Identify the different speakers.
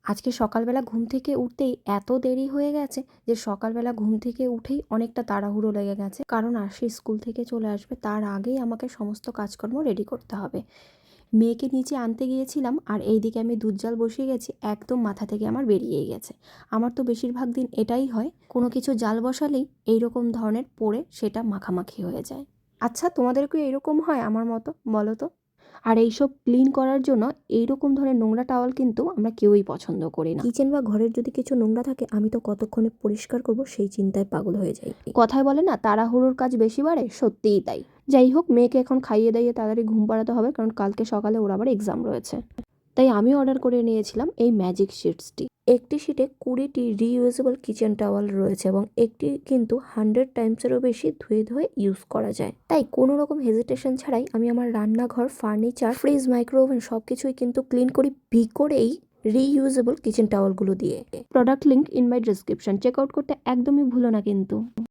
Speaker 1: আজকে সকালবেলা ঘুম থেকে উঠতেই এত দেরি হয়ে গেছে যে সকালবেলা ঘুম থেকে উঠেই অনেকটা তাড়াহুড়ো লেগে গেছে, কারণ আরশি স্কুল থেকে চলে আসবে, তার আগেই আমাকে সমস্ত কাজকর্ম রেডি করতে হবে। মেয়েকে নিচে আনতে গিয়েছিলাম আর এইদিকে আমি দুধ জাল বসিয়ে গেছি, একদম মাথা থেকে আমার বেরিয়েই গেছে। আমার তো বেশিরভাগ দিন এটাই হয়, কোনো কিছু জাল বসালেই এইরকম ধরনের পড়ে সেটা মাখামাখি হয়ে যায়। আচ্ছা, তোমাদেরকে এরকম হয় আমার মতো, বলো তো? আর এইসব ক্লিন করার জন্য এইরকম ধরনের নোংরা টাওয়াল কিন্তু আমরা কেউই পছন্দ করি না। কিচেন বা ঘরের যদি কিছু নোংরা থাকে, আমি তো কতক্ষণে পরিষ্কার করব সেই চিন্তায় পাগল হয়ে যাই। কথায় বলে না, তাড়াহুড়োর কাজ বেশি বাড়ে, সত্যিই তাই। যাই হোক, মেয়েকে এখন খাইয়ে দাইয়ে তাড়াতাড়ি ঘুম পাড়াতে হবে, কারণ কালকে সকালে ওর আবার এক্সাম রয়েছে। তাই আমি অর্ডার করে নিয়েছিলাম এই ম্যাজিক শিটসটি। একটি শিটে 20টি রিইউজেবল কিচেন টাওয়াল রয়েছে এবং একটি কিন্তু 100 টাইমসেরও বেশি ধুয়ে ধুয়ে ইউজ করা যায়। তাই কোনো রকম হেজিটেশন ছাড়াই আমি আমার রান্নাঘর, ফার্নিচার, ফ্রিজ, মাইক্রোওভেন সবকিছুই কিন্তু ক্লিন করি করেই রিইউজেবল কিচেন টাওয়ালগুলো দিয়ে। Product link in my description, check out করতে একদমই ভুলো না কিন্তু।